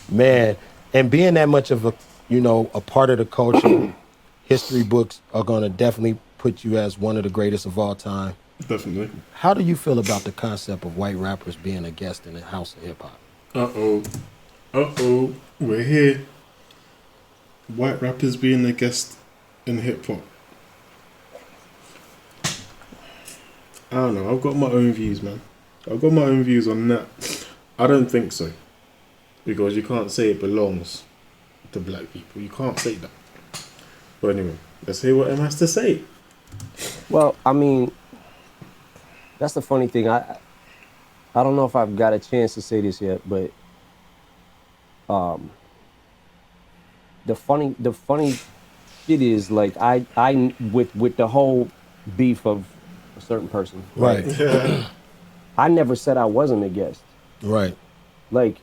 Man, and being that much of a, a part of the culture, history books are going to definitely put you as one of the greatest of all time. Definitely. How do you feel about the concept of white rappers being a guest in the house of hip hop? We're here. White rappers being a guest in hip hop. I don't know. I've got my own views, man. I've got my own views on that. I don't think so. Because you can't say it belongs to black people. You can't say that. But anyway, let's hear what Em has to say. Well, I mean, that's the funny thing. I don't know if I've got a chance to say this yet, but the funny shit is, like, I with the whole beef of a certain person. Right. I never said I wasn't a guest. Right. Like,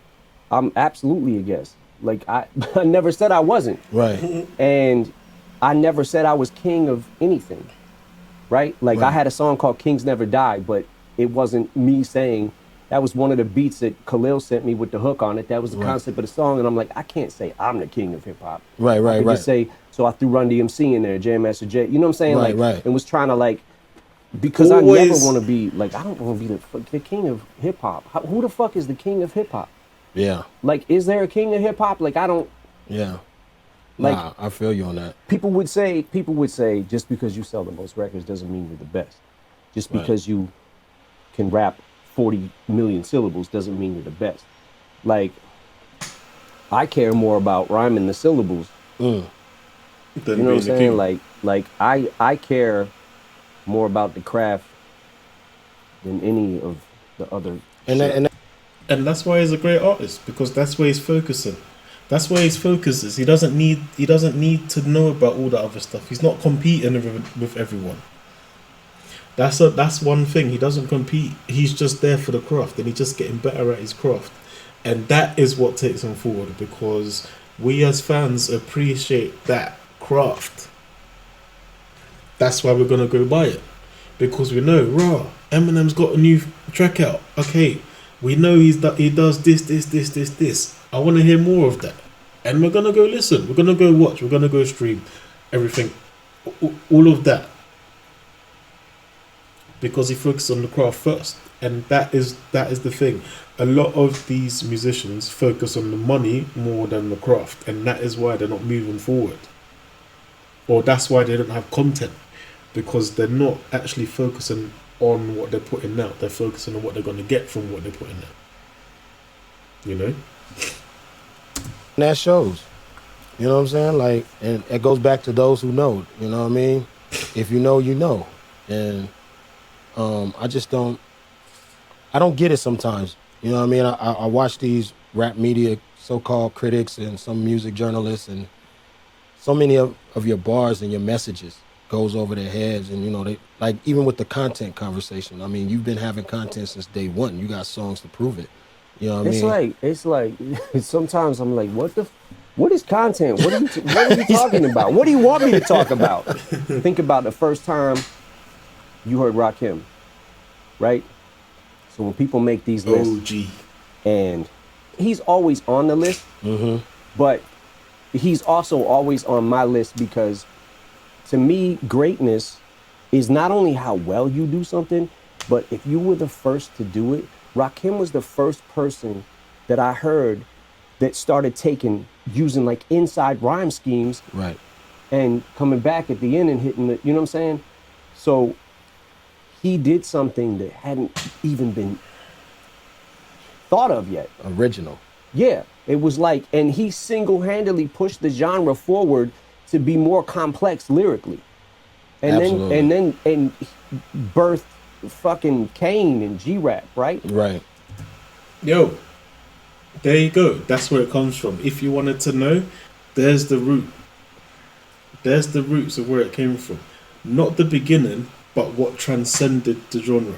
I'm absolutely a guest. Like, I never said I wasn't. Right. And I never said I was king of anything. Right? Like, I had a song called Kings Never Die, but it wasn't me saying. That was one of the beats that Khalil sent me with the hook on it. That was the concept of the song. And I'm like, I can't say I'm the king of hip hop. Right. I could just say, so I threw Run DMC in there, Jam Master Jay. You know what I'm saying? Right. And was trying to, like, because I never want to be, like, I don't want to be the king of hip hop. Who the fuck is the king of hip hop? Yeah. Like, is there a king of hip hop? Like, I don't. Yeah. Like, nah, I feel you on that. People would say, just because you sell the most records doesn't mean you're the best. Just because you can rap 40 million syllables doesn't mean you're the best. Like, I care more about rhyming the syllables. You know what I'm saying? Like I care more about the craft than any of the other. And that's why he's a great artist, because that's where he's focusing. That's where his focus is. He doesn't need to know about all the other stuff. He's not competing with everyone. That's one thing. He doesn't compete. He's just there for the craft, and he's just getting better at his craft. And that is what takes him forward, because we as fans appreciate that craft. That's why we're gonna go buy it, because we know, Eminem's got a new track out. Okay, we know he does this. I want to hear more of that, and we're gonna go listen. We're gonna go watch. We're gonna go stream, everything, all of that, because he focused on the craft first, and that is the thing. A lot of these musicians focus on the money more than the craft, and that is why they're not moving forward, or that's why they don't have content, because they're not actually focusing on what they're putting out. They're focusing on what they're going to get from what they're putting out. You know? And that shows. You know what I'm saying? Like, and it goes back to those who know. You know what I mean? If you know, you know. And I just don't get it sometimes. You know what I mean? I watch these rap media so-called critics and some music journalists, and so many of your bars and your messages goes over their heads. And, you know, they, like, even with the content conversation, I mean, you've been having content since day one. You got songs to prove it. You know what I mean? It's like sometimes I'm like, what is content? What are you talking about? What do you want me to talk about? Think about the first time you heard Rakim, right? So when people make these lists, OG, and he's always on the list, but he's also always on my list, because to me, greatness is not only how well you do something, but if you were the first to do it. Rakim was the first person that I heard that started using like inside rhyme schemes, right, and coming back at the end and hitting the, you know what I'm saying? So he did something that hadn't even been thought of yet. Original. Yeah, it was like, and he single-handedly pushed the genre forward to be more complex lyrically, and Absolutely. then birthed fucking Kane and G-Rap, right? Right. Yo, there you go. That's where it comes from. If you wanted to know, there's the root. There's the roots of where it came from. Not the beginning, but what transcended the genre.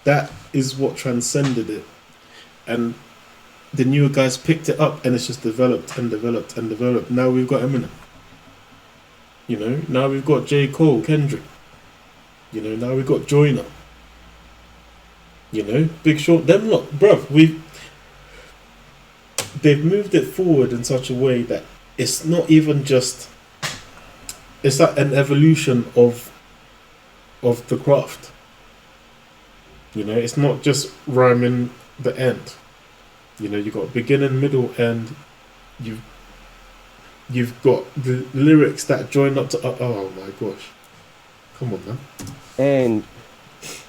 That is what transcended it. And the newer guys picked it up, and it's just developed and developed and developed. Now we've got Eminem. You know, now we've got J. Cole, Kendrick. You know, now we've got Joyner. You know, Big Short, them lot, bruv, they've moved it forward in such a way that it's not even just, it's like an evolution of the craft. You know, it's not just rhyming the end. You know, you've got beginning, middle, end. You've got the lyrics that join up to. Oh my gosh, come on, man. And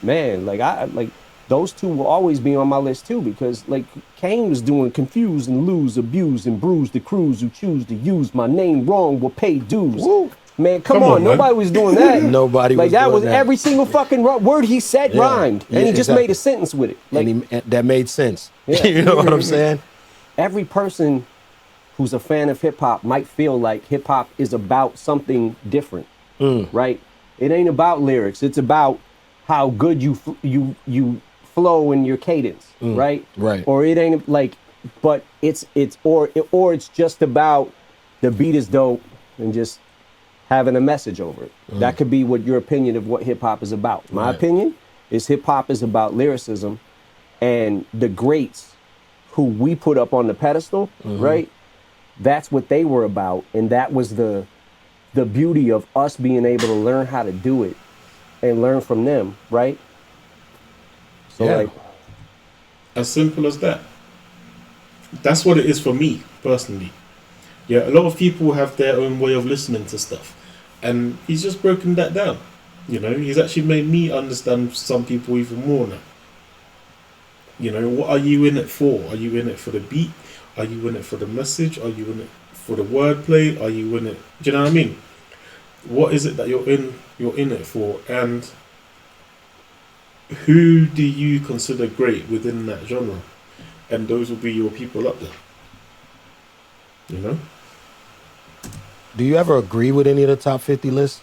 man, like those two will always be on my list too, because like Kane was doing confuse and lose, abuse and bruise the crews who choose to use my name wrong will pay dues. Woo. Man, come on, man. Nobody was doing that. Nobody like was that doing was that. every single fucking word he said rhymed, and he just made a sentence with it. Like, and that made sense. Yeah. You know what I'm saying? Every person who's a fan of hip hop might feel like hip hop is about something different, right? It ain't about lyrics. It's about how good you flow in your cadence, right? Right. Or it ain't like, but it's just about the beat is dope and just having a message over it. That could be what your opinion of what hip hop is about. My opinion is hip hop is about lyricism, and the greats who we put up on the pedestal, right? That's what they were about, and that was the beauty of us being able to learn how to do it and learn from them, right? So like, as simple as that. That's what it is for me personally. Yeah, a lot of people have their own way of listening to stuff, and he's just broken that down. You know, he's actually made me understand some people even more now. You know, what are you in it for? Are you in it for the beat? Are you in it for the message? Are you in it for the wordplay? Are you in it? Do you know what I mean? What is it that you're in it for? And who do you consider great within that genre? And those will be your people up there. You know? Do you ever agree with any of the top 50 lists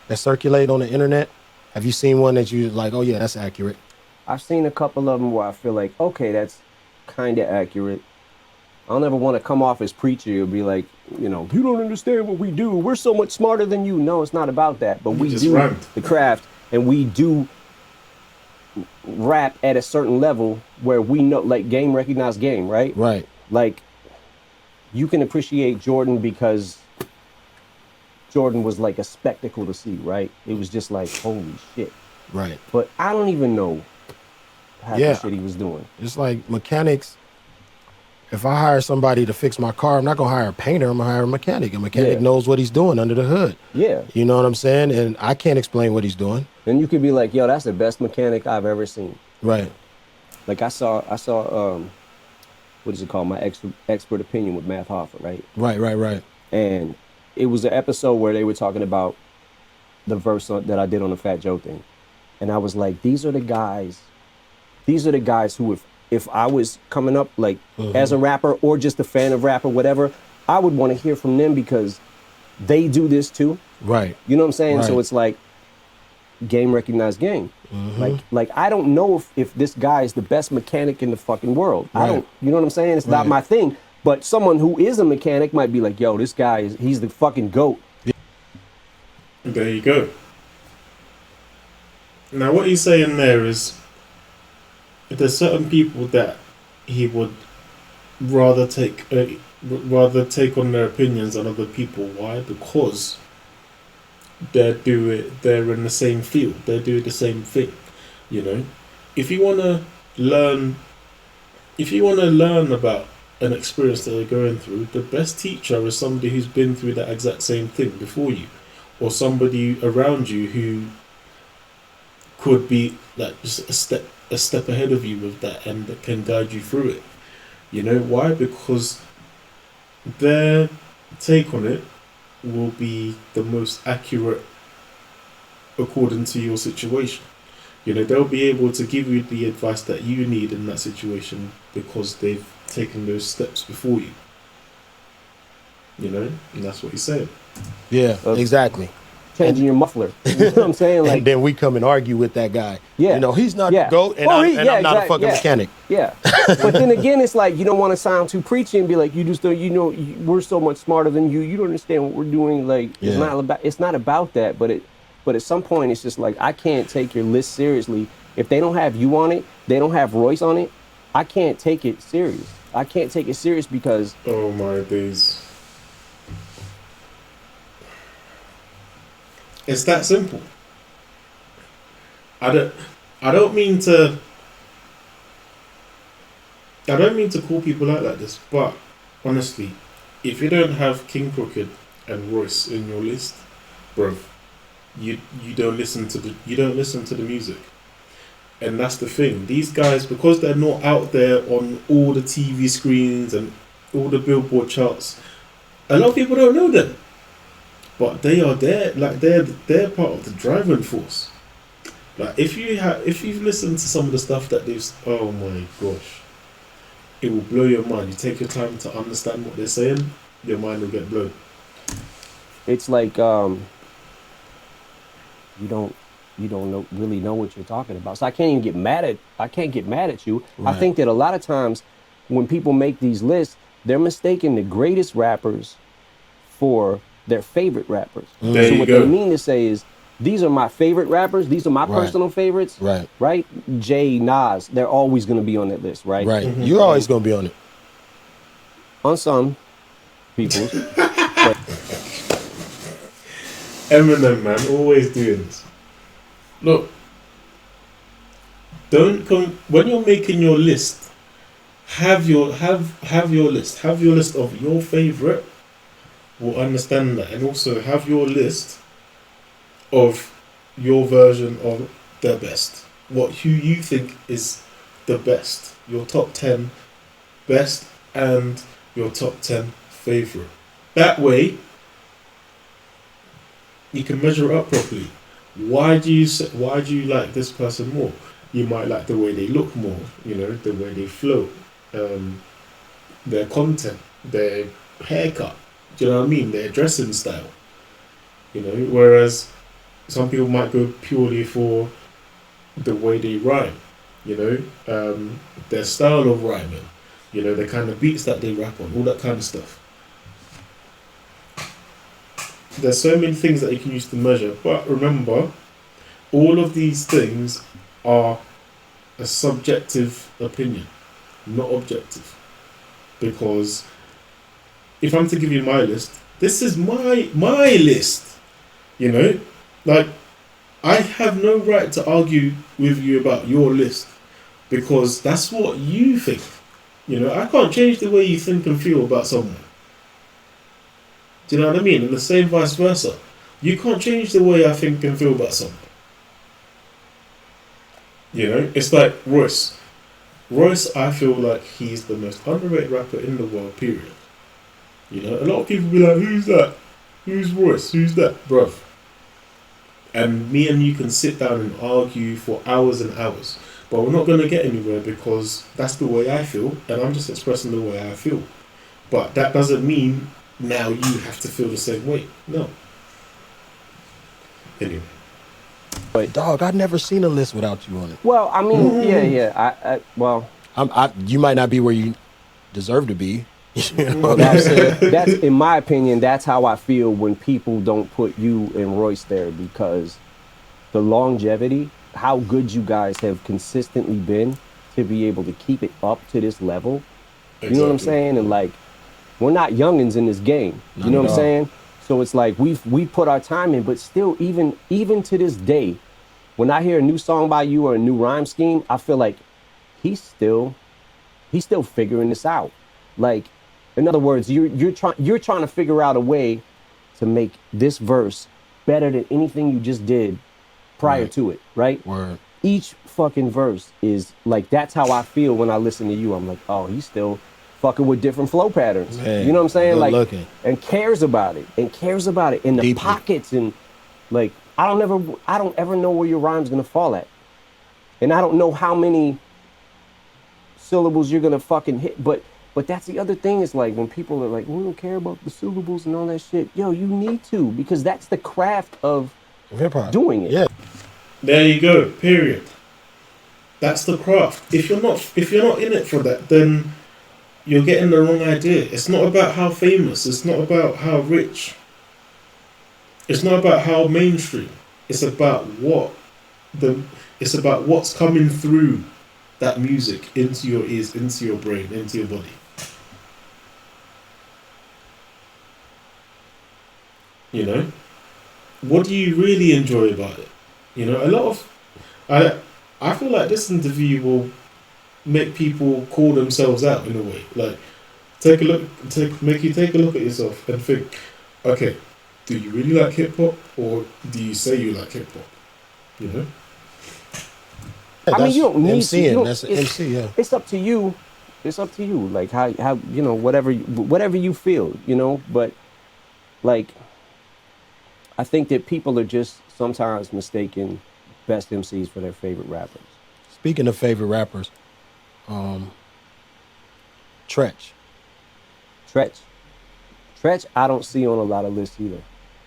that circulate on the internet? Have you seen one that you like, oh yeah, that's accurate? I've seen a couple of them where I feel like, okay, that's kind of accurate. I don't ever want to come off as preachy or be like, you know, you don't understand what we do. We're so much smarter than you. No, it's not about that. But we do the craft, and we do rap at a certain level where we know, like game recognized game, right? Right. Like, you can appreciate Jordan because Jordan was like a spectacle to see, right? It was just like, holy shit. Right. But I don't even know half the shit he was doing. It's like mechanics. If I hire somebody to fix my car, I'm not gonna hire a painter. I'm gonna hire a mechanic. A mechanic knows what he's doing under the hood. Yeah. You know what I'm saying? And I can't explain what he's doing. And you could be like, yo, that's the best mechanic I've ever seen. Right. Like I saw what is it called? My expert opinion with Math Hoffa, right? Right. And it was an episode where they were talking about the verse that I did on the Fat Joe thing. And I was like, these are the guys who if I was coming up like as a rapper or just a fan of rap or whatever, I would want to hear from them because they do this too. Right. You know what I'm saying? Right. So it's like game recognized game. Like I don't know if this guy is the best mechanic in the fucking world. Right. I don't, you know what I'm saying? It's not my thing. But someone who is a mechanic might be like, yo, this guy he's the fucking GOAT. There you go. Now what he's saying there is there's certain people that he would rather take on their opinions than other people. Why? Because they're in the same field. They're doing the same thing. You know, if you wanna learn about an experience that they're going through, the best teacher is somebody who's been through that exact same thing before you, or somebody around you who could be like just a step ahead of you with that and that can guide you through it. You know why? Because their take on it will be the most accurate according to your situation. You know, they'll be able to give you the advice that you need in that situation because they've taken those steps before you. You know, and that's what he's saying. Yeah, exactly. Changing your muffler. You know what I'm saying? Like, and then we come and argue with that guy. Yeah. You know, he's not the GOAT, and I'm not a fucking mechanic. Yeah. But then again, it's like you don't want to sound too preachy and be like, you just don't, you know, we're so much smarter than you. You don't understand what we're doing. Like, it's not about that. But at some point, it's just like I can't take your list seriously if they don't have you on it. they don't have Royce on it, I can't take it serious. I can't take it serious because Oh my days. It's that simple. I don't mean to call people out like this, but honestly, if you don't have King Crooked and Royce in your list, bro, you don't listen to the music. And that's the thing. These guys, because they're not out there on all the TV screens and all the Billboard charts, a lot of people don't know them. But they are there, like they're part of the driving force. Like if you've listened to some of the stuff that they've, oh my gosh, it will blow your mind. You take your time to understand what they're saying, your mind will get blown. it's like you don't really know what you're talking about. So I can't get mad at you. Right. I think that a lot of times when people make these lists, they're mistaking the greatest rappers for their favorite rappers. There So you what go. they mean to say is, these are my favorite rappers. These are my Right. personal favorites. Right. Right? Jay, Nas, they're always going to be on that list, right? Right. You're always gonna be on it. On some people's. Eminem, man, always doing this. Look, don't come when you're making your list. Have your list. Have your list of your favorite. Will understand that, and also have your list of your version of the best. Who you think is the best. Your top 10 best and your top 10 favorite. That way, you can measure it up properly. Why do you like this person more? You might like the way they look more, the way they flow, their content, their haircut. Do you know what I mean? Their dressing style. Whereas some people might go purely for the way they rhyme. Their style of rhyming. The kind of beats that they rap on, all that kind of stuff. There's so many things that you can use to measure, but remember, all of these things are a subjective opinion, not objective. Because if I'm to give you my list, this is my list. Like, I have no right to argue with you about your list because that's what you think. I can't change the way you think and feel about someone. Do you know what I mean? And the same vice versa. You can't change the way I think and feel about someone. It's like Royce. Royce, I feel like he's the most underrated rapper in the world, period. A lot of people be like, who's that? Who's Royce? Who's that? Bruv. And me and you can sit down and argue for hours and hours. But we're not going to get anywhere because that's the way I feel. And I'm just expressing the way I feel. But that doesn't mean now you have to feel the same way. No. Anyway. But dog, I've never seen a list without you on it. Well, I mean, yeah. You might not be where you deserve to be. Well, that's in my opinion, that's how I feel when people don't put you and Royce there, because the longevity, how good you guys have consistently been to be able to keep it up to this level. Exactly. You know what I'm saying? And like, we're not youngins in this game. You know what I'm saying? So it's like we put our time in, but still, even to this day, when I hear a new song by you or a new rhyme scheme, I feel like he's still figuring this out. Like, in other words, you're trying to figure out a way to make this verse better than anything you just did prior to it, right? Word. Each fucking verse is like, that's how I feel when I listen to you. I'm like, oh, he's still fucking with different flow patterns. Man, you know what I'm saying? good Like, looking. and cares about it in the Deeply. pockets, and like, I don't ever know where your rhyme's gonna fall at, and I don't know how many syllables you're gonna fucking hit, but that's the other thing, is like, when people are like, we don't care about the syllables and all that shit, yo, you need to, because that's the craft of Hip-hop. doing it. Yeah. There you go. Period. That's the craft. If you're not in it for that, then you're getting the wrong idea. It's not about how famous. It's not about how rich. It's not about how mainstream. It's about what's coming through that music into your ears, into your brain, into your body. You know, what do you really enjoy about it? You know, a lot of I feel like this interview will make people call themselves out in a way. Like, make you take a look at yourself and think, okay, do you really like hip hop, or do you say you like hip hop? You know. Yeah, I mean, you don't need MCing. to. That's an MC, yeah. It's up to you. It's up to you. Like how you know, whatever you feel, you know. But like, I think that people are just sometimes mistaking best MCs for their favorite rappers. Speaking of favorite rappers, Treach. Treach, I don't see on a lot of lists either.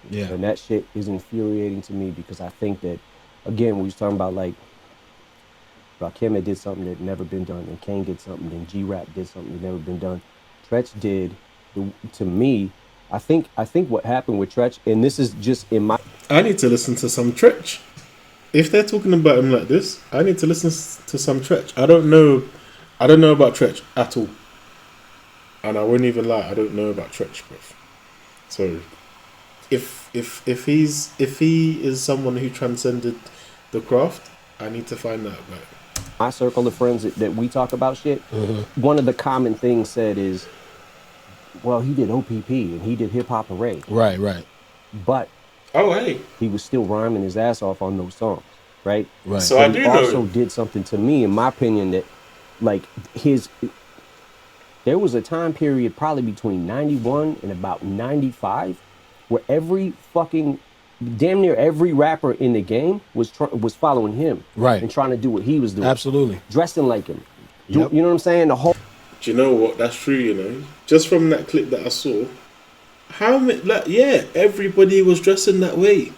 Yeah. And that shit is infuriating to me because I think that, again, we was talking about like, Rakim did something that never been done, and Kane did something, and G-Rap did something that never been done. Treach did, to me, I think what happened with Treach, and this is just in my... I need to listen to some Treach. If they're talking about him like this, I need to listen to some Treach. I don't know about Treach at all. And I won't even lie, I don't know about Treach, bro. So, if he is someone who transcended the craft, I need to find out about it. My circle of friends that we talk about shit, one of the common things said is, well, he did OPP and he did Hip Hop Parade. Right. But hey, he was still rhyming his ass off on those songs, right? So but I do he know. also did something to me, in my opinion, that like there was a time period probably between 91 and about 95 where damn near every rapper in the game was was following him, right, and trying to do what he was doing, absolutely, dressing like him. Yep. You know what I'm saying? The whole. Do you know what? That's true. You know, just from that clip that I saw, how many? Like, yeah, everybody was dressing that way.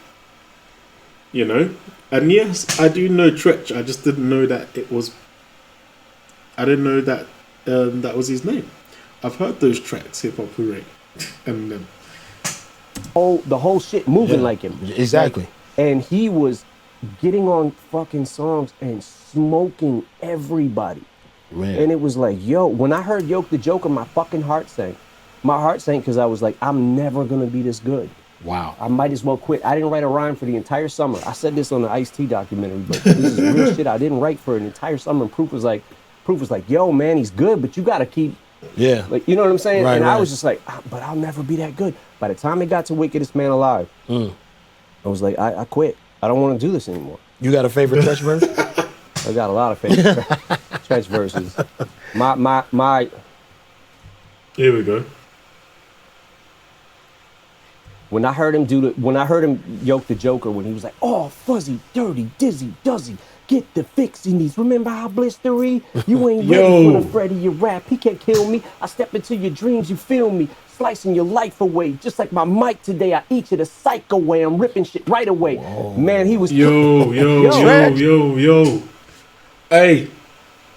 You know, and yes, I do know Treach. I just didn't know that it was. I didn't know that that was his name. I've heard those tracks, Hip Hop Parade, and the whole shit moving like him. Exactly. Like, and he was getting on fucking songs and smoking everybody. Man. And it was like, yo, when I heard Yoke the Joker, my fucking heart sank. My heart sank because I was like, I'm never gonna be this good. Wow. I might as well quit. I didn't write a rhyme for the entire summer. I said this on the Ice-T documentary, but this is real shit. I didn't write for an entire summer. And Proof was like, yo, man, he's good, but you gotta keep. Yeah. Like, you know what I'm saying? Right, and right. I was just like, but I'll never be that good. By the time it got to Wickedest Man Alive, I was like, I quit. I don't want to do this anymore. You got a favorite Treach verse? I got a lot of favorite Treach verses. My. Here we go. When I heard him yoke the Joker, when he was like, oh, fuzzy, dirty, dizzy, duzzy, get the fix in these. Remember how blistery? You ain't ready for the Freddy, your rap. He can't kill me. I step into your dreams, you feel me. Slicing your life away. Just like my mic today, I eat you the psycho way. I'm ripping shit right away. Whoa. Man, he was... Yo. Hey,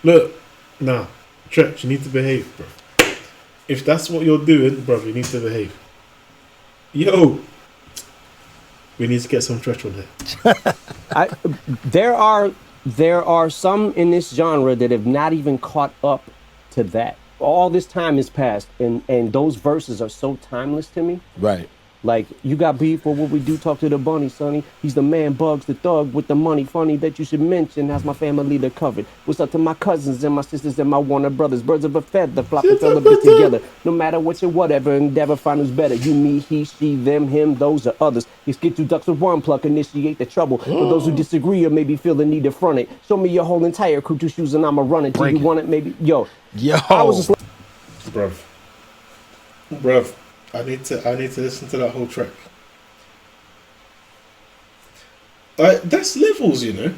look. Nah, Treach, you need to behave, bro. If that's what you're doing, bro, you need to behave. Yo, we need to get some Treach on here. There are some in this genre that have not even caught up to that. All this time has passed, and those verses are so timeless to me. Right. Like, you got beef for what we do, talk to the bunny, sonny. He's the man, Bugs, the thug with the money. Funny that you should mention, has my family they're covered. What's up to my cousins and my sisters and my Warner brothers? Birds of a feather, flock and fell a bit together. No matter what you whatever, endeavor, find who's better. You, me, he, she, them, him, those are others. You skip two ducks with one pluck, initiate the trouble. For those who disagree or maybe feel the need to front it. Show me your whole entire crew, two shoes and I'ma run it. Do you want it? Maybe, yo. I was just like, bruv, I need to listen to that whole track. That's levels, you know.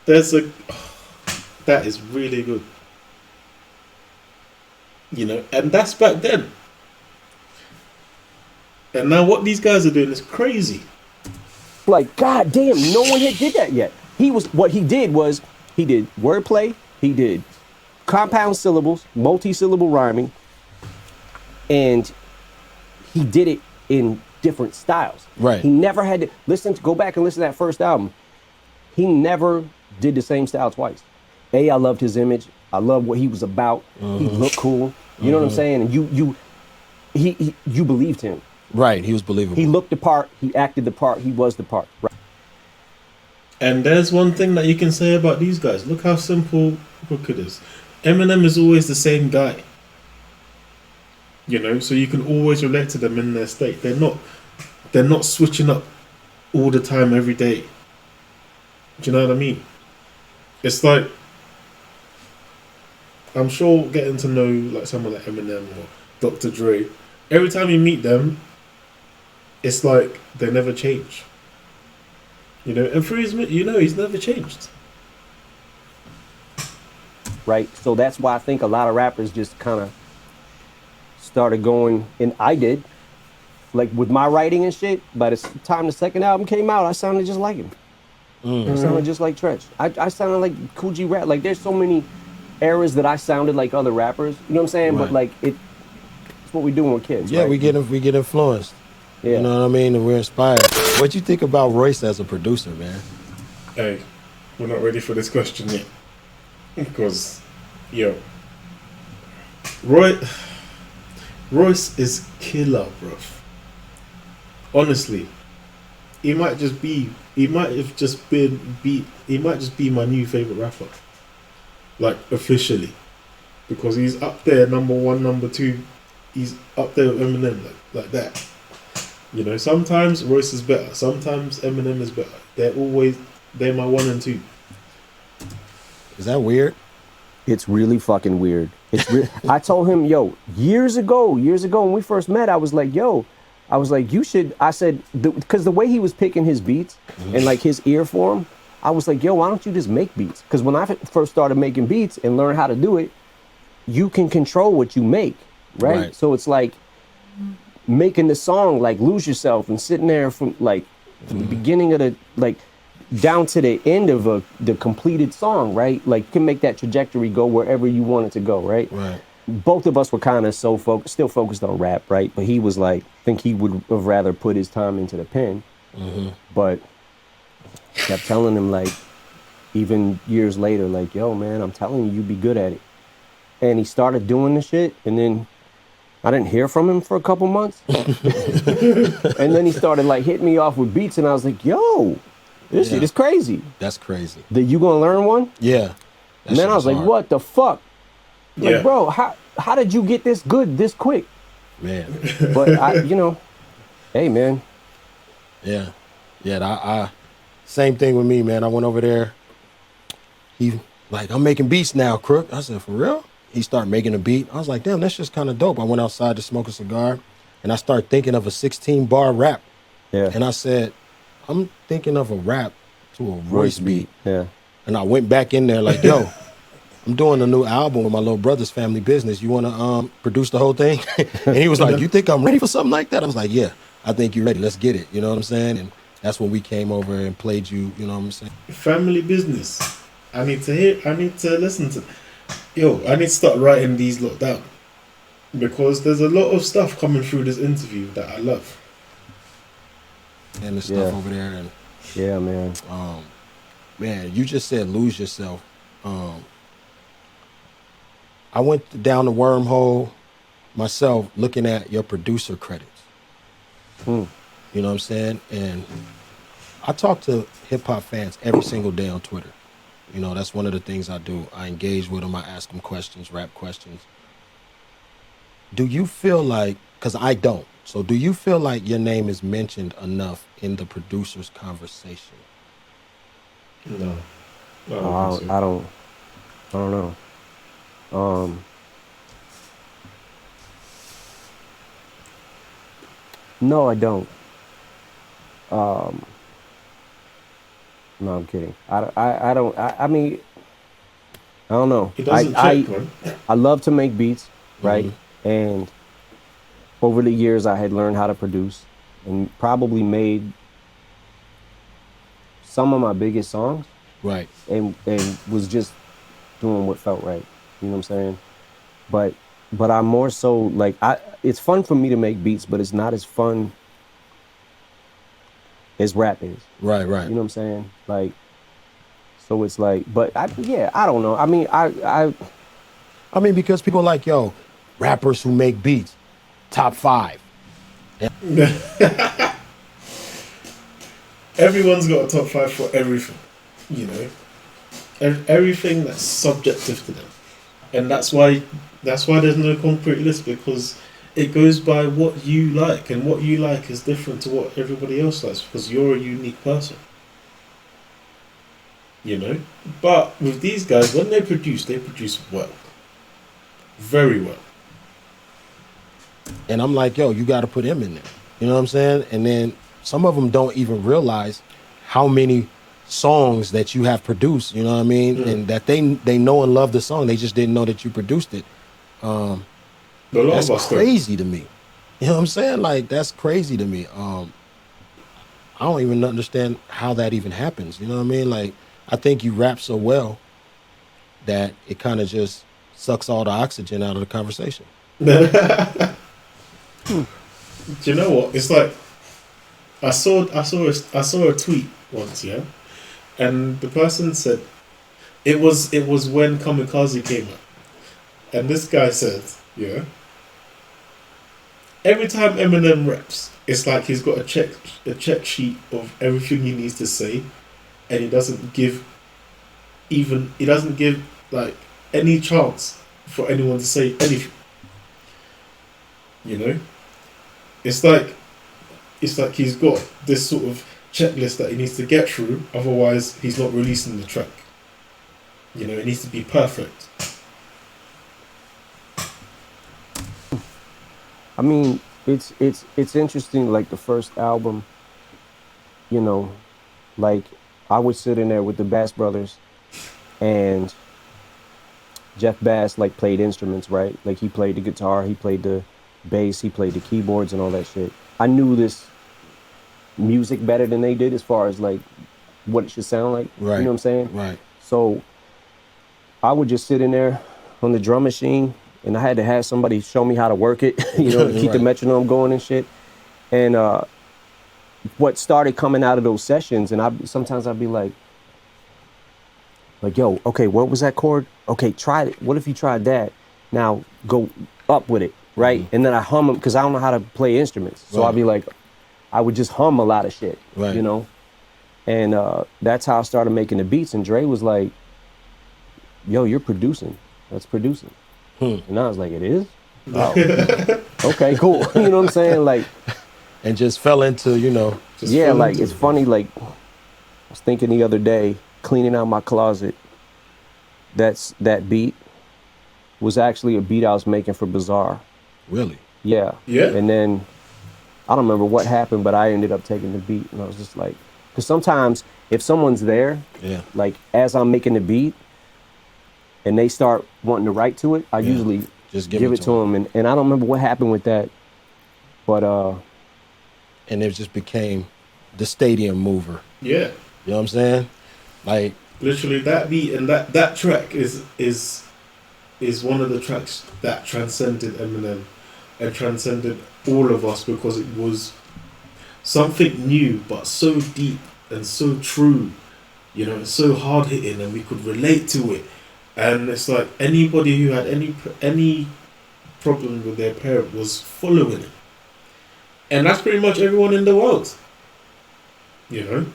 That is really good. You know, and that's back then. And now what these guys are doing is crazy. Like, god damn, no one had did that yet. What he did was, he did wordplay, he did compound syllables, multi-syllable rhyming, and he did it in different styles. Right. He never had to go back and listen to that first album. He never did the same style twice. I loved his image. I loved what he was about. He looked cool. You know what I'm saying? And you believed him. Right, he was believable. He looked the part. He acted the part. He was the part. Right. And there's one thing that you can say about these guys. Look how simple Crook is. Eminem is always the same guy. You know, so you can always relate to them in their state. They're not switching up all the time every day. Do you know what I mean? It's like, I'm sure getting to know like someone like Eminem or Dr. Dre, every time you meet them, it's like they never change. You know, and for his, he's never changed. Right. So that's why I think a lot of rappers just kind of started going, and I did, like with my writing and shit. By the time the second album came out, I sounded just like him. I sounded just like Treach. I sounded like Kool G Rap. Like there's so many eras that I sounded like other rappers. You know what I'm saying? Right. But like it's what we do when we're kids. Yeah, right? we get influenced. Yeah. You know what I mean? And we're inspired. What you think about Royce as a producer, man? Hey, we're not ready for this question yet. Because, Royce is killer, bruv. Honestly, he might just be my new favorite rapper. Like officially, because he's up there, number one, number two. He's up there with Eminem, like that. You know, sometimes Royce is better. Sometimes Eminem is better. They're my 1 and 2. Is that weird? It's really fucking weird. I told him, years ago when we first met, I was like, you should, I said, because the way he was picking his beats and like his ear for him, I was like, why don't you just make beats? Because when I first started making beats and learned how to do it, you can control what you make, right? So it's like making the song, like Lose Yourself, and sitting there from like the beginning of the, like down to the end of the completed song, right? Like you can make that trajectory go wherever you want it to go, right? Right. Both of us were kind of still focused on rap, right? But he was like, I think he would have rather put his time into the pen, but kept telling him, like, even years later, like, man, I'm telling you, you'd be good at it. And he started doing the shit, and then I didn't hear from him for a couple months. And then he started like hitting me off with beats, and I was like, this shit is crazy. That's crazy. You gonna learn one? Yeah. And then I was like, hard. what the fuck? Like, Yeah. bro, how did you get this good this quick? Man. But hey, man. Yeah. I same thing with me, man. I went over there. He like, I'm making beats now, Crook. I said, for real? He started making a beat. I was like, damn, that's just kind of dope. I went outside to smoke a cigar, and I started thinking of a 16-bar rap. Yeah. And I said, I'm thinking of a rap to a Royce beat. Yeah. And I went back in there like, I'm doing a new album with my little brother's family business. You want to produce the whole thing? And he was like, you think I'm ready for something like that? I was like, yeah, I think you're ready. Let's get it. You know what I'm saying? And that's when we came over and played you. You know what I'm saying? Family business. I need to listen to. I need to start writing these lot down. Because there's a lot of stuff coming through this interview that I love. And the stuff over there. And yeah, man. Man, you just said lose yourself. I went down the wormhole myself looking at your producer credits. You know what I'm saying? And I talk to hip-hop fans every single day on Twitter. You know, that's one of the things I do. I engage with them. I ask them questions, rap questions. Do you feel like, because I don't, so do you feel like your name is mentioned enough in the producer's conversation? No. I don't know. No, I don't. No, I'm kidding. I mean, I don't know. It doesn't check, man. I love to make beats, right? And over the years, I had learned how to produce and probably made some of my biggest songs. Right. And was just doing what felt right. You know what I'm saying? But I'm more so like, it's fun for me to make beats, but it's not as fun as rap is. Right. You know what I'm saying? Like, So it's like, but I don't know. I mean, I mean, because people are like, yo, rappers who make beats, top 5. Everyone's got a top 5 for everything, you know. Everything that's subjective to them, and that's why there's no concrete list, because it goes by what you like, and what you like is different to what everybody else likes, because you're a unique person, you know. But with these guys, when they produce well, very well. And I'm like, yo, you got to put him in there. You know what I'm saying? And then some of them don't even realize how many songs that you have produced, you know what I mean? And that they know and love the song. They just didn't know that you produced it. That's crazy to me. You know what I'm saying? Like, that's crazy to me. I don't even understand how that even happens. You know what I mean? Like, I think you rap so well that it kind of just sucks all the oxygen out of the conversation. Do you know what? It's like I saw a tweet once, yeah, and the person said it was when Kamikaze came out, and this guy said, yeah, every time Eminem raps, it's like he's got a check sheet of everything he needs to say, and he doesn't give like any chance for anyone to say anything. You know, it's like he's got this sort of checklist that he needs to get through, otherwise he's not releasing the track. You know, it needs to be perfect. I mean, it's interesting. Like the first album, you know, like I would sit in there with the Bass Brothers, and Jeff Bass like played instruments, right? Like he played the guitar, he played the bass, he played the keyboards and all that shit. I knew this music better than they did as far as like what it should sound like. Right. You know what I'm saying? Right. So I would just sit in there on the drum machine, and I had to have somebody show me how to work it, you know, to keep the metronome going and shit. And what started coming out of those sessions, and sometimes I'd be like, yo, okay, what was that chord? Okay, try it. What if you tried that? Now go up with it, right? Mm-hmm. And then I hum them, because I don't know how to play instruments. So I'd be like, I would just hum a lot of shit, you know? And that's how I started making the beats. And Dre was like, yo, you're producing. That's producing. And I was like, it is? Oh. Okay, cool. You know what I'm saying? Like, and just fell into, you know. Yeah, like, it's funny, like, I was thinking the other day, cleaning out my closet, that beat was actually a beat I was making for Bizarre. Really? Yeah. Yeah. And then, I don't remember what happened, but I ended up taking the beat, and I was just like, because sometimes if someone's there, like as I'm making the beat, and they start wanting to write to it, I usually just give it to them. And I don't remember what happened with that, but and it just became the stadium mover. Yeah. You know what I'm saying? Like, literally that beat and that track is one of the tracks that transcended Eminem and transcended all of us, because it was something new but so deep and so true, you know, so hard hitting, and we could relate to it. And it's like anybody who had any problem with their parent was following it, and that's pretty much everyone in the world, you know.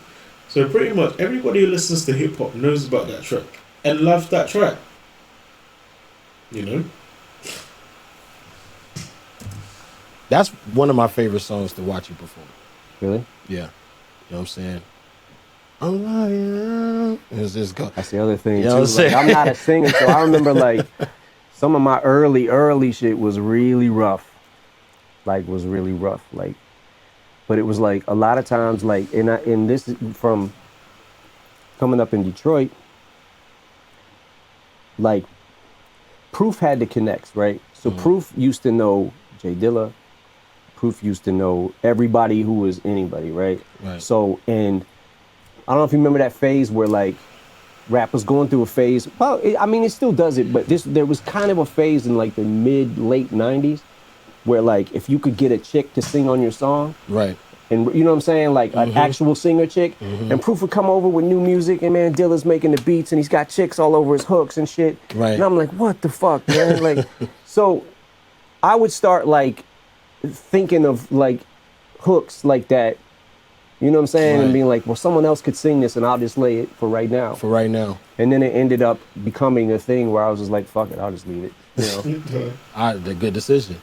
So pretty much everybody who listens to hip hop knows about that track and loves that track, you know. That's one of my favorite songs to watch you perform. Really? Yeah. You know what I'm saying? I'm like, it's just go. That's the other thing, you know too. Like, I'm not a singer, so I remember, like, some of my early shit was really rough. Like, but it was, like, a lot of times, like, and this is from coming up in Detroit, like, Proof had the connects, right? So Proof used to know Jay Dilla. Proof used to know everybody who was anybody, right? So, and I don't know if you remember that phase where, like, rap was going through a phase. Well, it still does it, but there was kind of a phase in, like, the late 90s where, like, if you could get a chick to sing on your song, and you know what I'm saying, like an actual singer chick, and Proof would come over with new music, and man, Dilla's making the beats, and he's got chicks all over his hooks and shit. Right. And I'm like, what the fuck, man? Like, so I would start like thinking of like hooks like that, you know what I'm saying, Right. and being like, well, someone else could sing this, and I'll just lay it for right now. For right now. And then it ended up becoming a thing where I was just like, fuck it, I'll just leave it. You know. The good decision.